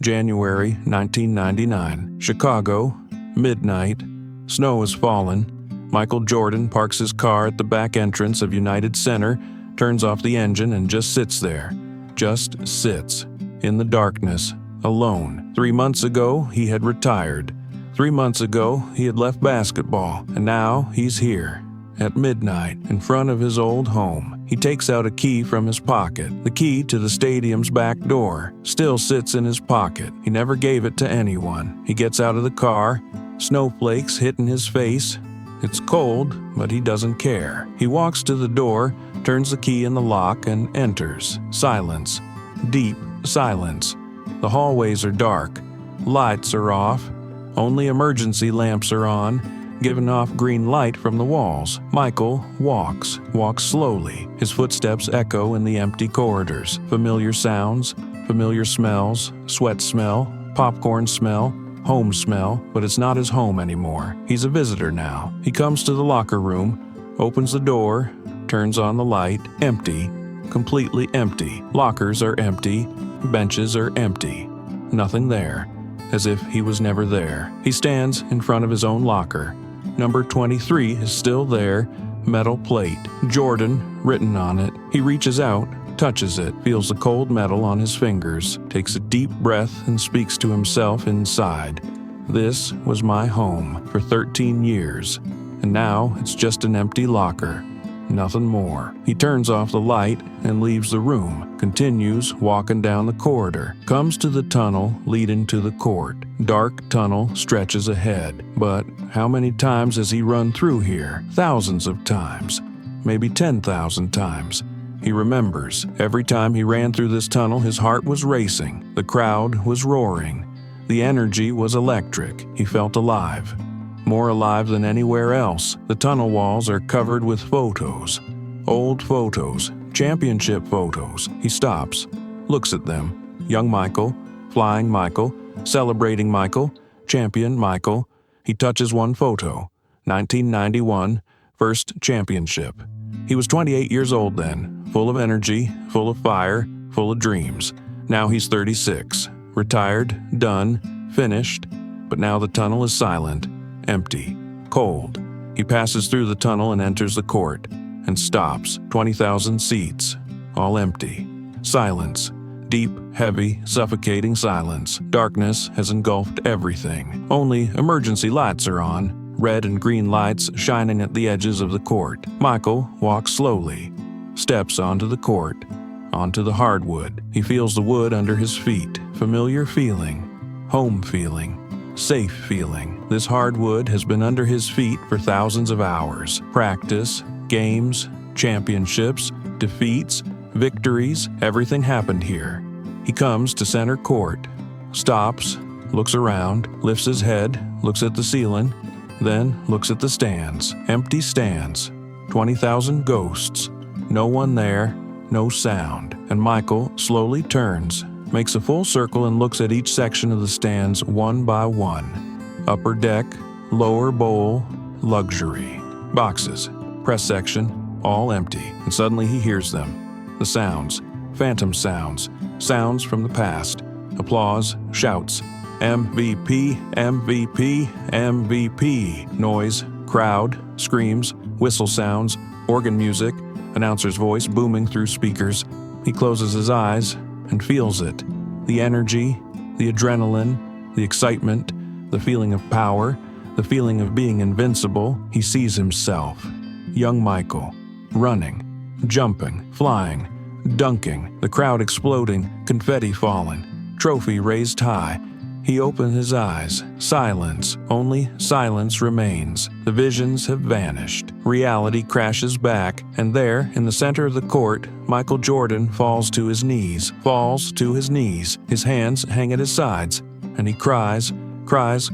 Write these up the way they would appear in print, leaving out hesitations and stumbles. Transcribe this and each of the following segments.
January 1999. Chicago, midnight. Snow has fallen. Michael Jordan parks his car at the back entrance of United Center, turns off the engine, and just sits there. Just sits. In the darkness. Alone. 3 months ago, he had retired. 3 months ago, he had left basketball, and now he's here. At midnight, in front of his old home, he takes out a key from his pocket. The key to the stadium's back door still sits in his pocket. He never gave it to anyone. He gets out of the car, snowflakes hitting his face. It's cold, but he doesn't care. He walks to the door, turns the key in the lock, and enters. Silence. Deep silence. The hallways are dark. Lights are off. Only emergency lamps are on, giving off green light from the walls. Michael walks slowly. His footsteps echo in the empty corridors. Familiar sounds, familiar smells, sweat smell, popcorn smell, home smell, but it's not his home anymore. He's a visitor now. He comes to the locker room, opens the door, turns on the light. Empty, completely empty. Lockers are empty, benches are empty. Nothing there. As if he was never there. He stands in front of his own locker. Number 23 is still there, metal plate. Jordan written on it. He reaches out, touches it, feels the cold metal on his fingers, takes a deep breath and speaks to himself inside. This was my home for 13 years, and now it's just an empty locker. Nothing more. He turns off the light and leaves the room, continues walking down the corridor, comes to the tunnel leading to the court. Dark tunnel stretches ahead, but how many times has he run through here? Thousands of times, maybe 10,000 times. He remembers. Every time he ran through this tunnel, his heart was racing. The crowd was roaring. The energy was electric. He felt alive. More alive than anywhere else. The tunnel walls are covered with photos. Old photos. Championship photos. He stops. Looks at them. Young Michael. Flying Michael. Celebrating Michael. Champion Michael. He touches one photo. 1991. First championship. He was 28 years old then. Full of energy. Full of fire. Full of dreams. Now he's 36. Retired. Done. Finished. But now the tunnel is silent. Empty. Cold. He passes through the tunnel and enters the court, and stops. 20,000 seats. All empty. Silence. Deep, heavy, suffocating silence. Darkness has engulfed everything. Only emergency lights are on. Red and green lights shining at the edges of the court. Michael walks slowly. Steps onto the court. Onto the hardwood. He feels the wood under his feet. Familiar feeling. Home feeling. Safe feeling. This hardwood has been under his feet for thousands of hours. Practice, games, championships, defeats, victories, everything happened here. He comes to center court, stops, looks around, lifts his head, looks at the ceiling, then looks at the stands. Empty stands. 20,000 ghosts. No one there, no sound. And Michael slowly turns, makes a full circle and looks at each section of the stands one by one. Upper deck, lower bowl, luxury. Boxes, press section, all empty. And suddenly he hears them. The sounds, phantom sounds, sounds from the past. Applause, shouts. MVP, MVP, MVP. Noise, crowd, screams, whistle sounds, organ music, announcer's voice booming through speakers. He closes his eyes and feels it. The energy, the adrenaline, the excitement, the feeling of power, the feeling of being invincible. He sees himself. Young Michael. Running, jumping, flying, dunking, the crowd exploding, confetti falling, trophy raised high. He opened his eyes. Silence. Only silence remains. The visions have vanished. Reality crashes back, and there, in the center of the court, Michael Jordan falls to his knees. His hands hang at his sides, and he cries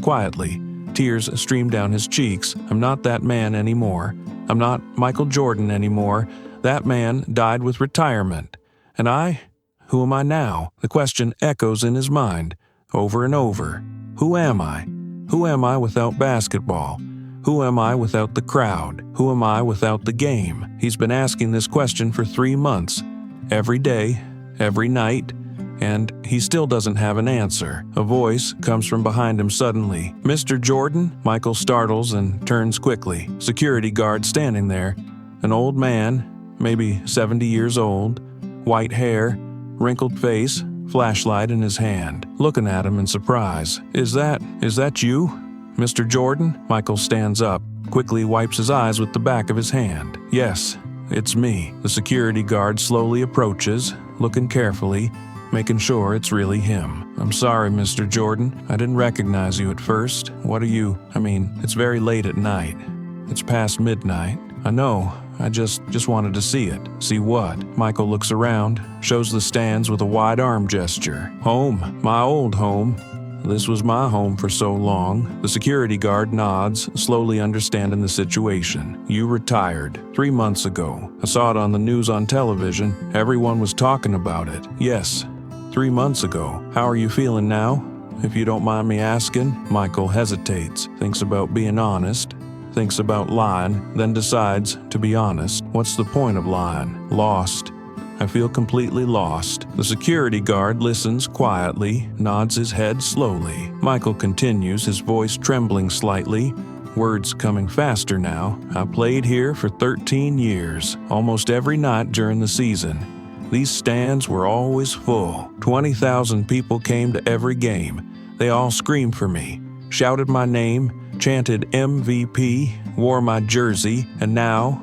quietly. Tears stream down his cheeks. I'm not that man anymore. I'm not Michael Jordan anymore. That man died with retirement. And I? Who am I now? The question echoes in his mind. Over and over. Who am I? Who am I without basketball? Who am I without the crowd? Who am I without the game? He's been asking this question for 3 months. Every day, every night, and he still doesn't have an answer. A voice comes from behind him suddenly. "Mr. Jordan?" Michael startles and turns quickly. Security guard standing there. An old man, maybe 70 years old, white hair, wrinkled face, flashlight in his hand, looking at him in surprise. Is that you, Mr. Jordan?" Michael stands up, quickly wipes his eyes with the back of his hand. "Yes, it's me." The security guard slowly approaches, looking carefully, making sure it's really him. "I'm sorry, Mr. Jordan. I didn't recognize you at first. What are you? It's very late at night. It's past midnight. I know. I just wanted to see it." "See what?" Michael looks around, shows the stands with a wide arm gesture. "Home. My old home. This was my home for so long." The security guard nods, slowly understanding the situation. "You retired 3 months ago. I saw it on the news on television. Everyone was talking about it." "Yes, 3 months ago. How are you feeling now, if you don't mind me asking?" Michael hesitates, thinks about being honest, thinks about lying, then decides to be honest. What's the point of lying? Lost. I feel completely lost. The security guard listens quietly, nods his head slowly. Michael continues, his voice trembling slightly, words coming faster now. "I played here for 13 years, almost every night during the season. These stands were always full. 20,000 people came to every game. They all screamed for me, shouted my name, chanted MVP, wore my jersey, and now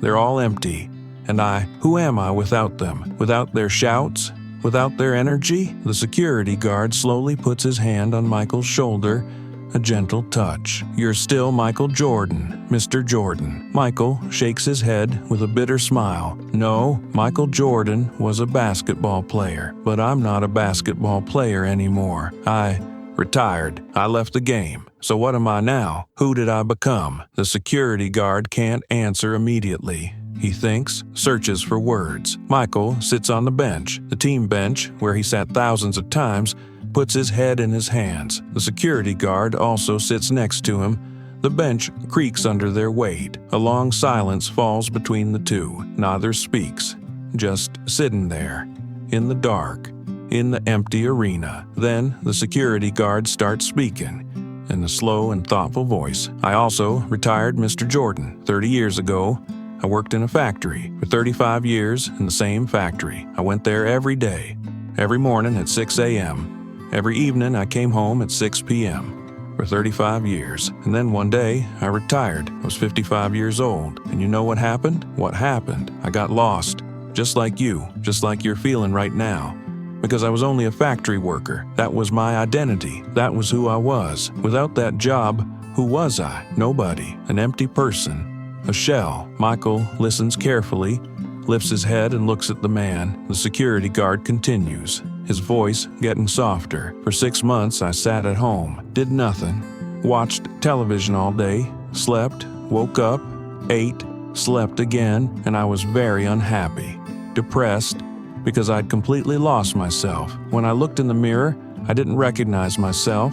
they're all empty. And who am I without them? Without their shouts? Without their energy?" The security guard slowly puts his hand on Michael's shoulder, a gentle touch. "You're still Michael Jordan, Mr. Jordan." Michael shakes his head with a bitter smile. "No, Michael Jordan was a basketball player, but I'm not a basketball player anymore. I retired. I left the game. So what am I now? Who did I become?" The security guard can't answer immediately. He thinks, searches for words. Michael sits on the bench, the team bench, where he sat thousands of times, puts his head in his hands. The security guard also sits next to him. The bench creaks under their weight. A long silence falls between the two. Neither speaks, just sitting there, in the dark, in the empty arena. Then the security guard starts speaking, in a slow and thoughtful voice. "I also retired, Mr. Jordan. 30 years ago, I worked in a factory. For 35 years in the same factory. I went there every day, every morning at 6 a.m. Every evening I came home at 6 p.m. for 35 years. And then one day I retired. I was 55 years old. And you know what happened? What happened? I got lost. Just like you, just like you're feeling right now. Because I was only a factory worker. That was my identity. That was who I was. Without that job, who was I? Nobody. An empty person. A shell." Michael listens carefully, lifts his head and looks at the man. The security guard continues, his voice getting softer. "For 6 months I sat at home, did nothing, watched television all day, slept, woke up, ate, slept again, and I was very unhappy, depressed, because I'd completely lost myself. When I looked in the mirror, I didn't recognize myself.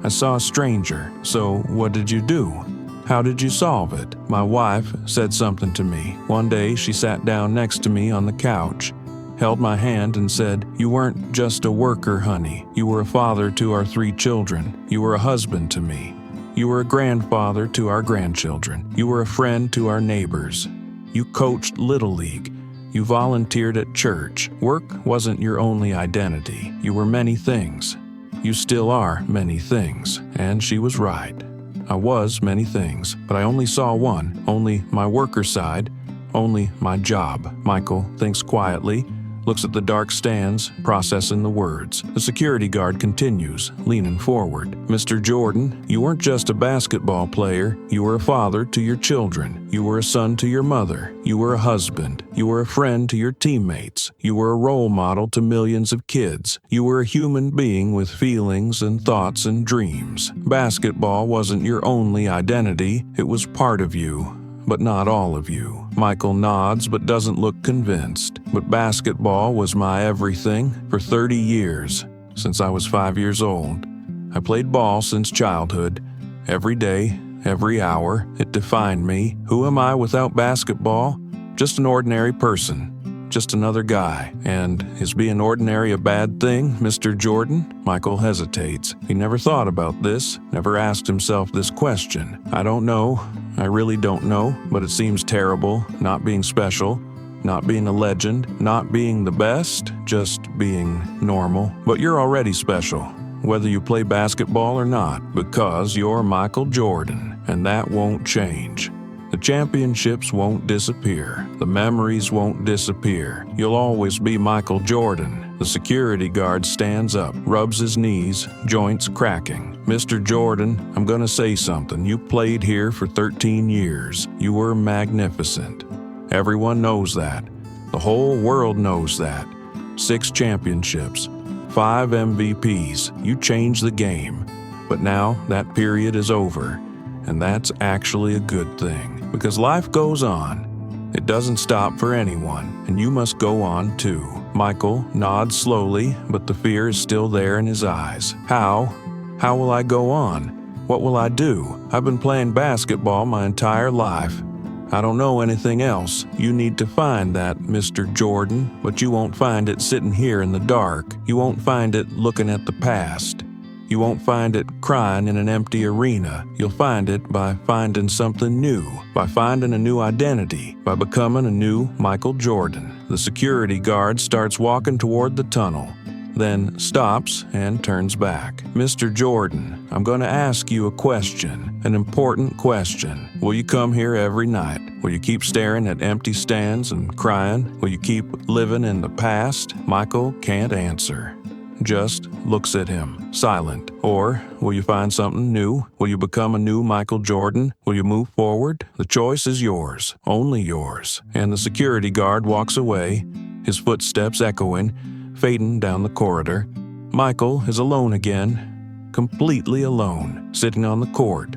I saw a stranger. So what did you do? How did you solve it?" My wife said something to me. One day she sat down next to me on the couch, held my hand and said, "You weren't just a worker, honey. You were a father to our 3 children. You were a husband to me. You were a grandfather to our grandchildren. You were a friend to our neighbors. You coached Little League. You volunteered at church. Work wasn't your only identity. You were many things. You still are many things." And she was right. I was many things, but I only saw one, only my worker side, only my job. Michael thinks quietly, looks at the dark stands, processing the words. The security guard continues, leaning forward. "Mr. Jordan, you weren't just a basketball player. You were a father to your children. You were a son to your mother. You were a husband. You were a friend to your teammates. You were a role model to millions of kids. You were a human being with feelings and thoughts and dreams. Basketball wasn't your only identity. It was part of you, but not all of you." Michael nods but doesn't look convinced. "But basketball was my everything for 30 years, since I was 5 years old. I played ball since childhood. Every day, every hour, it defined me. Who am I without basketball? Just an ordinary person. just another guy. And is being ordinary a bad thing, Mr. Jordan? Michael hesitates. He never thought about this, never asked himself this question. I don't know. I really don't know, but it seems terrible, not being special, not being a legend, not being the best, just being normal. But you're already special, whether you play basketball or not, because you're Michael Jordan, and that won't change. The championships won't disappear. The memories won't disappear. You'll always be Michael Jordan. The security guard stands up, rubs his knees, joints cracking. Mr. Jordan, I'm gonna say something. You played here for 13 years. You were magnificent. Everyone knows that. The whole world knows that. 6 championships, 5 MVPs. You changed the game. But now that period is over, and that's actually a good thing. Because life goes on. It doesn't stop for anyone, and you must go on too. Michael nods slowly, but the fear is still there in his eyes. How? How will I go on? What will I do? I've been playing basketball my entire life. I don't know anything else. You need to find that, Mr. Jordan, but you won't find it sitting here in the dark. You won't find it looking at the past. You won't find it crying in an empty arena. You'll find it by finding something new, by finding a new identity, by becoming a new Michael Jordan. The security guard starts walking toward the tunnel, then stops and turns back. Mr. Jordan, I'm going to ask you a question, an important question. Will you come here every night? Will you keep staring at empty stands and crying? Will you keep living in the past? Michael can't answer. Just looks at him, silent. Or will you find something new? Will you become a new Michael Jordan? Will you move forward? The choice is yours, only yours. And the security guard walks away, his footsteps echoing, fading down the corridor. Michael is alone again, completely alone, sitting on the court,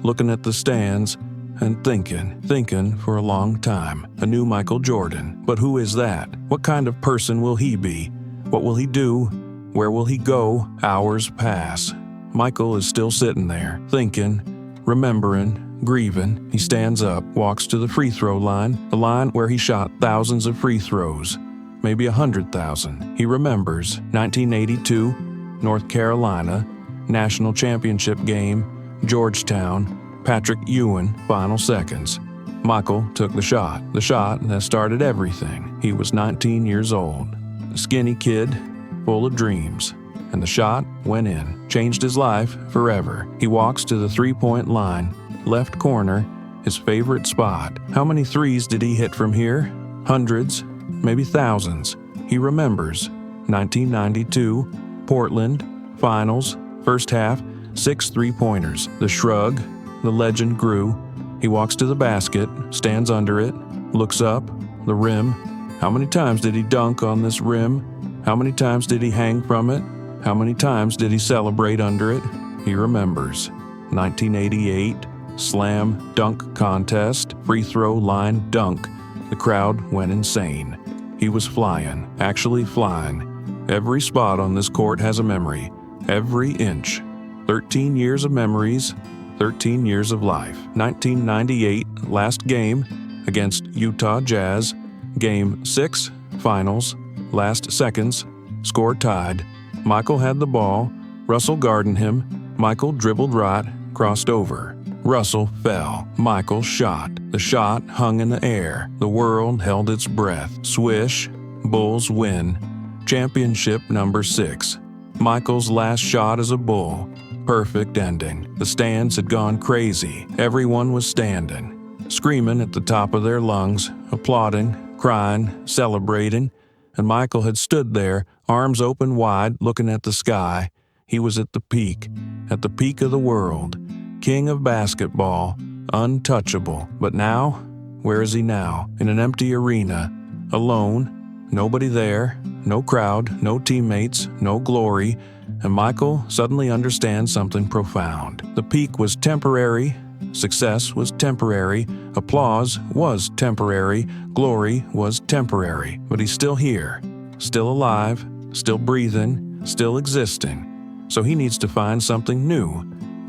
looking at the stands and thinking for a long time. A new Michael Jordan. But who is that? What kind of person will he be? What will he do? Where will he go? Hours pass. Michael is still sitting there, thinking, remembering, grieving. He stands up, walks to the free throw line, the line where he shot thousands of free throws, maybe 100,000. He remembers 1982, North Carolina, national championship game, Georgetown, Patrick Ewing, final seconds. Michael took the shot that started everything. He was 19 years old, a skinny kid, full of dreams, and the shot went in, changed his life forever. He walks to the three-point line, left corner, his favorite spot. How many threes did he hit from here? Hundreds, maybe thousands. He remembers 1992, Portland, finals, first half, 6 three-pointers. The shrug, the legend grew. He walks to the basket, stands under it, looks up, the rim. How many times did he dunk on this rim? How many times did he hang from it? How many times did he celebrate under it? He remembers. 1988, slam dunk contest, free throw line dunk. The crowd went insane. He was flying, actually flying. Every spot on this court has a memory, every inch. 13 years of memories, 13 years of life. 1998, last game against Utah Jazz, Game 6, finals. Last seconds, score tied. Michael had the ball. Russell guarded him. Michael dribbled right, crossed over. Russell fell. Michael shot. The shot hung in the air. The world held its breath. Swish. Bulls win. Championship number 6. Michael's last shot as a Bull. Perfect ending. The stands had gone crazy. Everyone was standing, screaming at the top of their lungs, applauding, crying, celebrating. And Michael had stood there, arms open wide, looking at the sky. He was at the peak of the world, king of basketball, untouchable. But now, where is he now? In an empty arena, alone, nobody there, no crowd, no teammates, no glory. And Michael suddenly understands something profound. The peak was temporary. Success was temporary, applause was temporary, glory was temporary, but he's still here, still alive, still breathing, still existing. So he needs to find something new,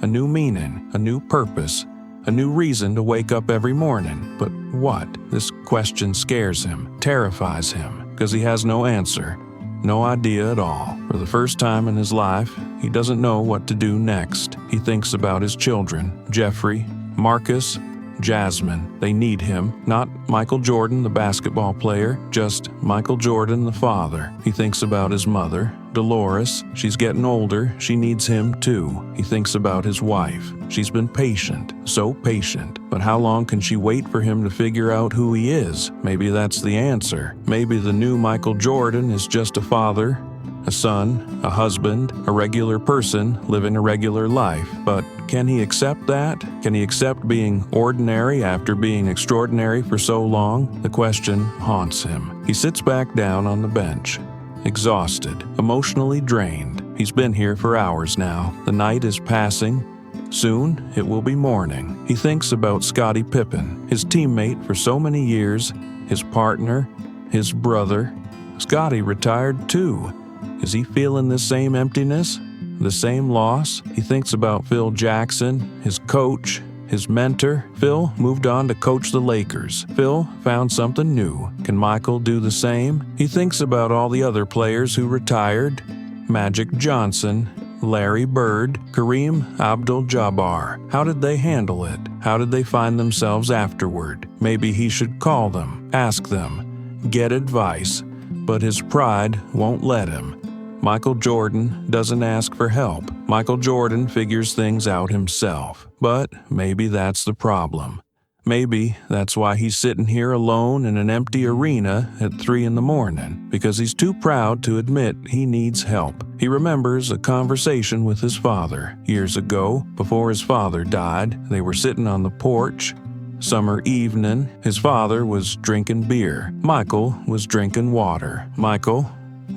a new meaning, a new purpose, a new reason to wake up every morning. But What? This question scares him, terrifies him, because he has no answer. No idea at all. For the first time in his life, he doesn't know what to do next. He thinks about his children, Jeffrey, Marcus, Jasmine. They need him, not Michael Jordan, the basketball player, just Michael Jordan, the father. He thinks about his mother, Dolores. She's getting older. She needs him too. He thinks about his wife. She's been patient, so patient. But how long can she wait for him to figure out who he is? Maybe that's the answer. Maybe the new Michael Jordan is just a father, a son, a husband, a regular person living a regular life. But can he accept that? Can he accept being ordinary after being extraordinary for so long? The question haunts him. He sits back down on the bench, exhausted, emotionally drained. He's been here for hours now. The night is passing. Soon it will be morning. He thinks about Scottie Pippen, his teammate for so many years, his partner, his brother. Scottie retired too. Is he feeling the same emptiness? The same loss? He thinks about Phil Jackson, his coach, his mentor. Phil moved on to coach the Lakers. Phil found something new. Can Michael do the same? He thinks about all the other players who retired. Magic Johnson, Larry Bird, Kareem Abdul-Jabbar. How did they handle it? How did they find themselves afterward? Maybe he should call them, ask them, get advice. But his pride won't let him. Michael Jordan doesn't ask for help. Michael Jordan figures things out himself. But maybe that's the problem. Maybe that's why he's sitting here alone in an empty arena at 3 a.m, because he's too proud to admit he needs help. He remembers a conversation with his father years ago. Before his father died, they were sitting on the porch. Summer evening, his father was drinking beer. Michael was drinking water. Michael,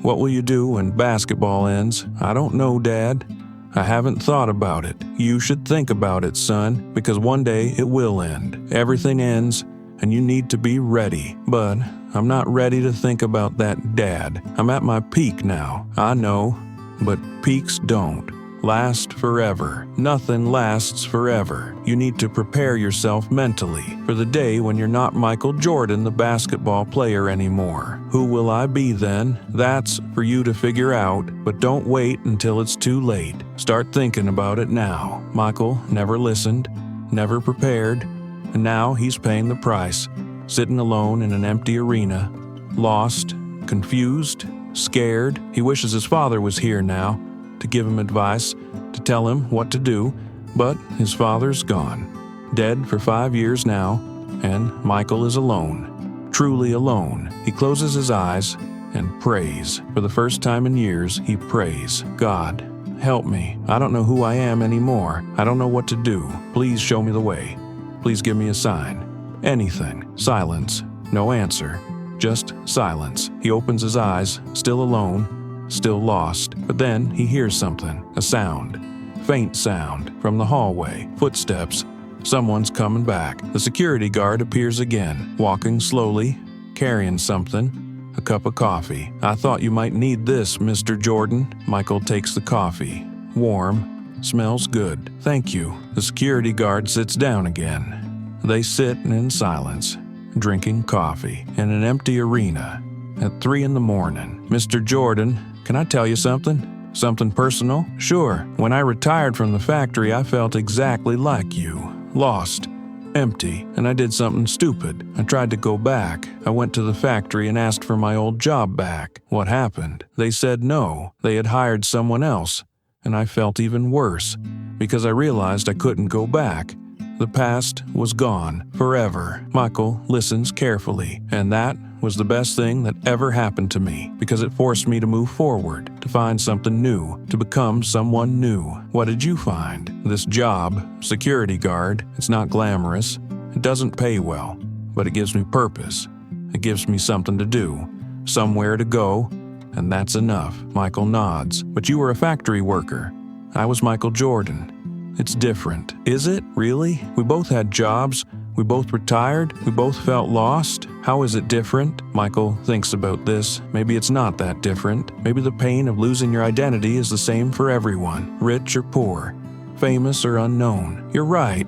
what will you do when basketball ends? I don't know, Dad. I haven't thought about it. You should think about it, son, because one day it will end. Everything ends, and you need to be ready. But I'm not ready to think about that, Dad. I'm at my peak now. I know, but peaks don't last forever. Nothing lasts forever. You need to prepare yourself mentally for the day when you're not Michael Jordan, the basketball player, anymore. Who will I be then? That's for you to figure out, but don't wait until it's too late. Start thinking about it now. Michael never listened, never prepared, and now he's paying the price, sitting alone in an empty arena, lost, confused, scared. He wishes his father was here now, to give him advice, to tell him what to do, but his father's gone, dead for 5 years now, and Michael is alone, truly alone. He closes his eyes and prays. For the first time in years, he prays, God, help me. I don't know who I am anymore. I don't know what to do. Please show me the way. Please give me a sign. Anything. Silence. No answer. Just silence. He opens his eyes, still alone, still lost. But then he hears something, a sound, faint sound, from the hallway. Footsteps. Someone's coming back. The security guard appears again, walking slowly, carrying something, a cup of coffee. I thought you might need this, Mr. Jordan. Michael takes the coffee. Warm, smells good. Thank you. The security guard sits down again. They sit in silence, drinking coffee in an empty arena at 3 a.m. Mr. Jordan, can I tell you something? Something personal? Sure. When I retired from the factory, I felt exactly like you. Lost. Empty. And I did something stupid. I tried to go back. I went to the factory and asked for my old job back. What happened? They said no. They had hired someone else. And I felt even worse, because I realized I couldn't go back. The past was gone. Forever. Michael listens carefully. And that was the best thing that ever happened to me, because it forced me to move forward, to find something new, to become someone new. What did you find? This job, security guard. It's not glamorous. It doesn't pay well, but it gives me purpose. It gives me something to do, somewhere to go, and that's enough. Michael nods. But you were a factory worker. I was Michael Jordan. It's different. Is it? Really? We both had jobs. We both retired. We both felt lost. How is it different? Michael thinks about this. Maybe it's not that different. Maybe the pain of losing your identity is the same for everyone, rich or poor, famous or unknown. You're right.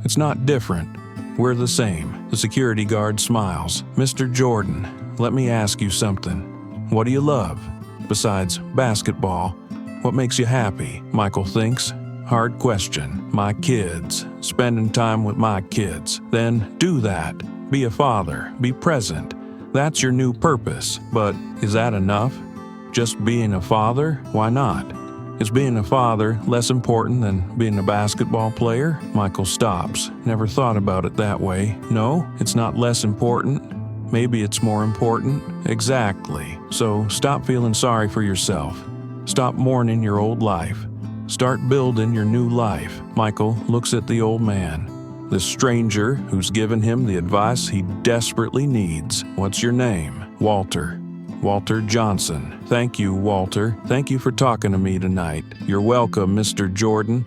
It's not different. We're the same." The security guard smiles. "Mr. Jordan, let me ask you something. What do you love? Besides basketball, what makes you happy?" Michael thinks. Hard question. "My kids. Spending time with my kids." "Then do that. Be a father. Be present. That's your new purpose. But is that enough? Just being a father? Why not? Is being a father less important than being a basketball player?" Michael stops. "Never thought about it that way." "No, it's not less important. Maybe it's more important." "Exactly. So stop feeling sorry for yourself. Stop mourning your old life. Start building your new life." Michael looks at the old man, this stranger who's given him the advice he desperately needs. "What's your name?" "Walter. Walter Johnson." "Thank you, Walter. Thank you for talking to me tonight." "You're welcome, Mr. Jordan.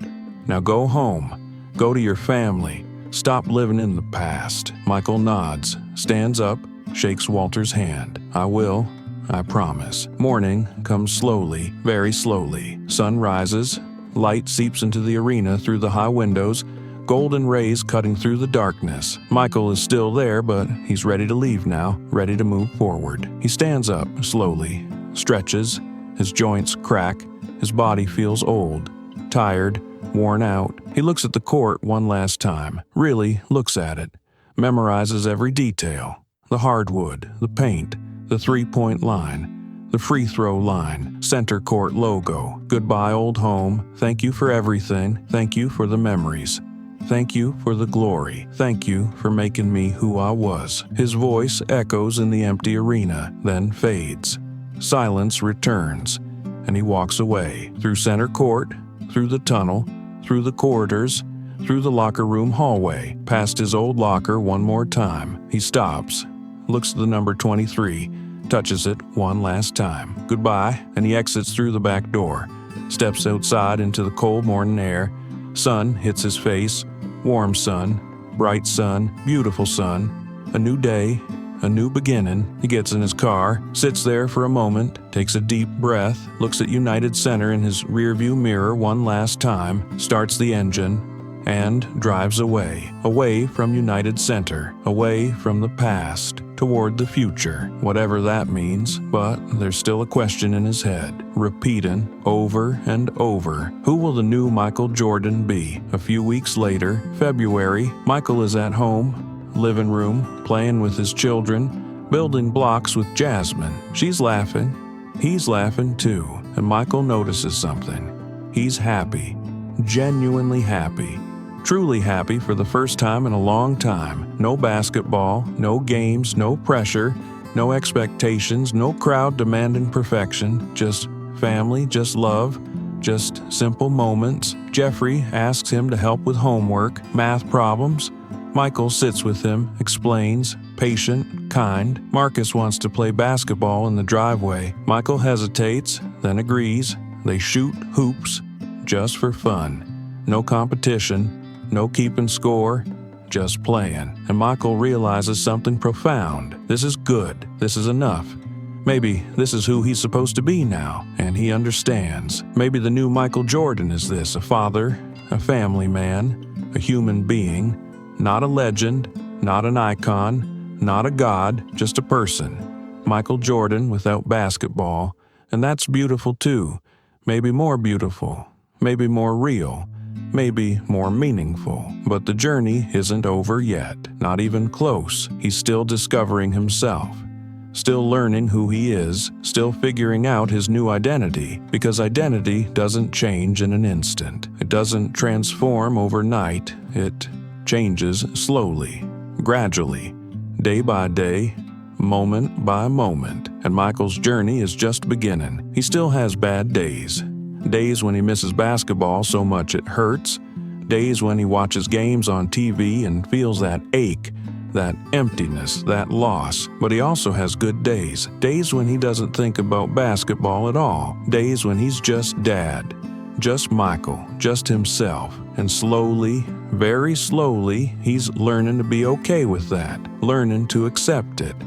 Now go home. Go to your family. Stop living in the past." Michael nods, stands up, shakes Walter's hand. "I will. I promise." Morning comes slowly, very slowly. Sun rises. Light seeps into the arena through the high windows, golden rays cutting through the darkness. Michael is still there, but he's ready to leave now, ready to move forward. He stands up slowly, stretches, his joints crack, his body feels old, tired, worn out. He looks at the court one last time, really looks at it, memorizes every detail. The hardwood, the paint, the three-point line, the free throw line, center court logo. "Goodbye, old home. Thank you for everything. Thank you for the memories. Thank you for the glory. Thank you for making me who I was." His voice echoes in the empty arena, then fades. Silence returns, and he walks away, through center court, through the tunnel, through the corridors, through the locker room hallway, past his old locker one more time. He stops, looks at the number 23, touches it one last time. Goodbye, and he exits through the back door, steps outside into the cold morning air. Sun hits his face, warm sun, bright sun, beautiful sun. A new day, a new beginning. He gets in his car, sits there for a moment, takes a deep breath, looks at United Center in his rearview mirror one last time, starts the engine, and drives away. Away from United Center, away from the past, toward the future, whatever that means. But there's still a question in his head, repeating over and over. Who will the new Michael Jordan be? A few weeks later, February, Michael is at home, living room, playing with his children, building blocks with Jasmine. She's laughing. He's laughing too. And Michael notices something. He's happy, genuinely happy. Truly happy for the first time in a long time. No basketball, no games, no pressure, no expectations, no crowd demanding perfection. Just family, just love, just simple moments. Jeffrey asks him to help with homework, math problems. Michael sits with him, explains, patient, kind. Marcus wants to play basketball in the driveway. Michael hesitates, then agrees. They shoot hoops, just for fun. No competition. No keeping score, just playing. And Michael realizes something profound. This is good. This is enough. Maybe this is who he's supposed to be now, and he understands. Maybe the new Michael Jordan is this, a father, a family man, a human being, not a legend, not an icon, not a god, just a person. Michael Jordan without basketball, and that's beautiful too. Maybe more beautiful, maybe more real. Maybe more meaningful. But the journey isn't over yet, not even close. He's still discovering himself, still learning who he is, still figuring out his new identity, because identity doesn't change in an instant. It doesn't transform overnight. It changes slowly, gradually, day by day, moment by moment. And Michael's journey is just beginning. He still has bad days. Days when he misses basketball so much it hurts. Days when he watches games on TV and feels that ache, that emptiness, that loss. But he also has good days. Days when he doesn't think about basketball at all. Days when he's just dad. Just Michael. Just himself. And slowly, very slowly, he's learning to be okay with that. Learning to accept it.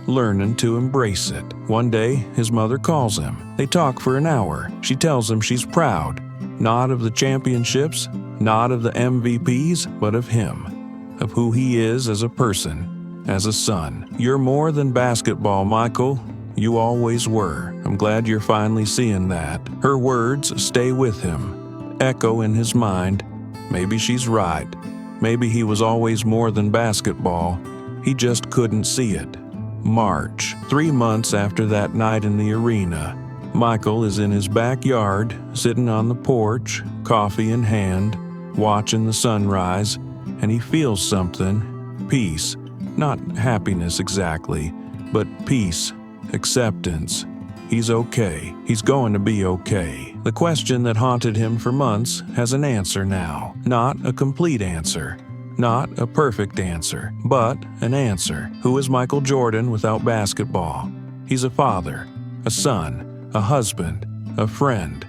Learning to embrace it. One day, his mother calls him. They talk for an hour. She tells him she's proud, not of the championships, not of the MVPs, but of him. of who he is as a person, as a son. You're more than basketball, Michael. You always were. I'm glad you're finally seeing that. Her words stay with him, echo in his mind. Maybe she's right. Maybe he was always more than basketball. He just couldn't see it. March, 3 months after that night in the arena. Michael is in his backyard, sitting on the porch, coffee in hand, watching the sunrise, and he feels something. Peace. Not happiness exactly, but peace, acceptance. He's okay. He's going to be okay. The question that haunted him for months has an answer now. Not a complete answer. Not a perfect answer, but an answer. Who is Michael Jordan without basketball? He's a father, a son, a husband, a friend,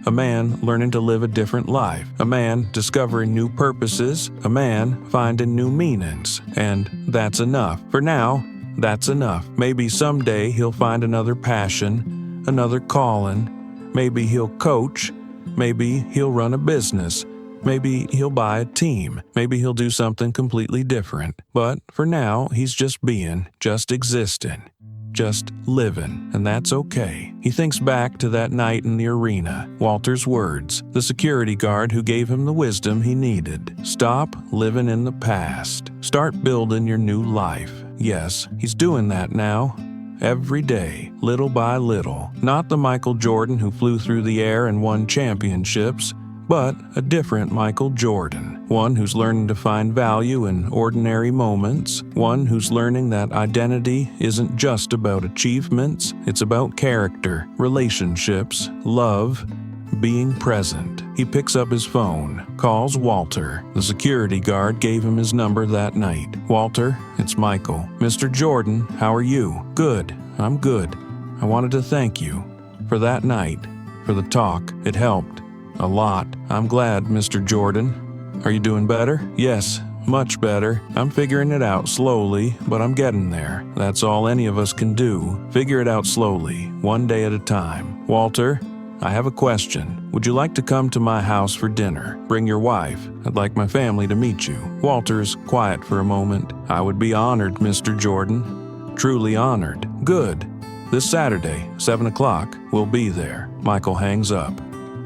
a man learning to live a different life, a man discovering new purposes, a man finding new meanings. And that's enough. For now, that's enough. Maybe someday he'll find another passion, another calling. Maybe he'll coach. Maybe he'll run a business. Maybe he'll buy a team. Maybe he'll do something completely different. But for now, he's just being, just existing, just living, and that's okay. He thinks back to that night in the arena. Walter's words, the security guard who gave him the wisdom he needed. Stop living in the past. Start building your new life. Yes, he's doing that now. Every day, little by little. Not the Michael Jordan who flew through the air and won championships, but a different Michael Jordan, one who's learning to find value in ordinary moments, one who's learning that identity isn't just about achievements, it's about character, relationships, love, being present. He picks up his phone, calls Walter. The security guard gave him his number that night. Walter, it's Michael. Mr. Jordan, how are you? Good, I'm good. I wanted to thank you for that night, for the talk. It helped. A lot. I'm glad, Mr. Jordan. Are you doing better? Yes, much better. I'm figuring it out slowly, but I'm getting there. That's all any of us can do. Figure it out slowly, one day at a time. Walter, I have a question. Would you like to come to my house for dinner? Bring your wife. I'd like my family to meet you. Walter's quiet for a moment. I would be honored, Mr. Jordan. Truly honored. Good. This Saturday, 7 o'clock, we'll be there. Michael hangs up.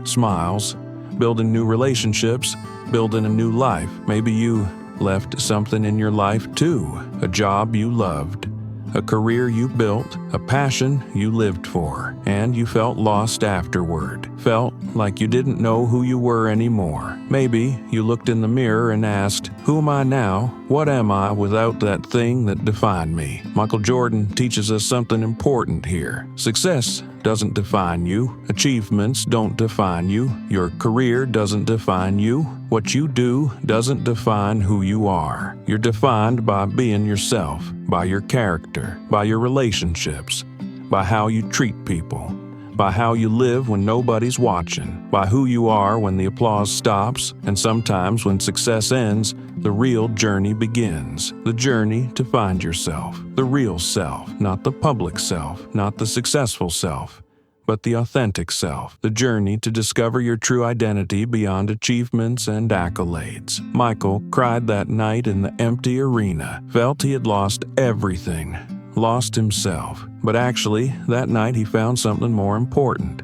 Smiles, building new relationships, building a new life. Maybe you left something in your life too. A job you loved, a career you built, a passion you lived for, and you felt lost afterward. Felt like you didn't know who you were anymore. Maybe you looked in the mirror and asked, who am I now? What am I without that thing that defined me? Michael Jordan teaches us something important here. Success doesn't define you. Achievements don't define you. Your career doesn't define you. What you do doesn't define who you are. You're defined by being yourself, by your character, by your relationships, by how you treat people, by how you live when nobody's watching, by who you are when the applause stops, and sometimes when success ends, the real journey begins. The journey to find yourself, the real self, not the public self, not the successful self, but the authentic self. The journey to discover your true identity beyond achievements and accolades. Michael cried that night in the empty arena, felt he had lost everything, lost himself. But actually, that night he found something more important.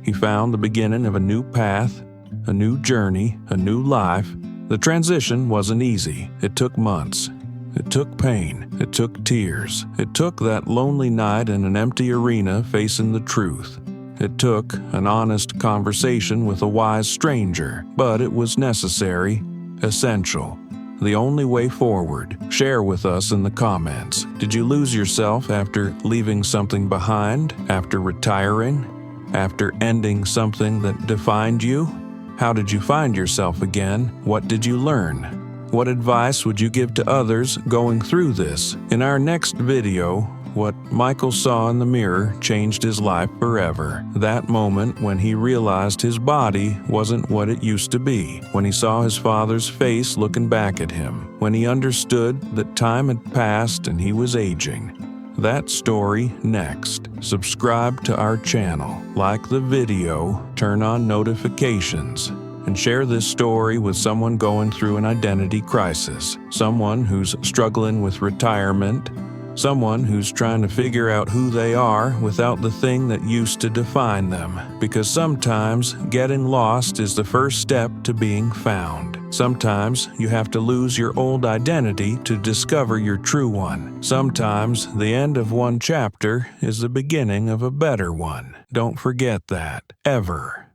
He found the beginning of a new path, a new journey, a new life. The transition wasn't easy. It took months. It took pain. It took tears. It took that lonely night in an empty arena facing the truth. It took an honest conversation with a wise stranger, but it was necessary, essential. The only way forward. Share with us in the comments. Did you lose yourself after leaving something behind? After retiring? After ending something that defined you? How did you find yourself again? What did you learn? What advice would you give to others going through this? In our next video, what Michael saw in the mirror changed his life forever. That moment when he realized his body wasn't what it used to be. When he saw his father's face looking back at him. When he understood that time had passed and he was aging. That story next. Subscribe to our channel, like the video, turn on notifications, and share this story with someone going through an identity crisis, someone who's struggling with retirement, someone who's trying to figure out who they are without the thing that used to define them. Because sometimes getting lost is the first step to being found. Sometimes you have to lose your old identity to discover your true one. Sometimes the end of one chapter is the beginning of a better one. Don't forget that, ever.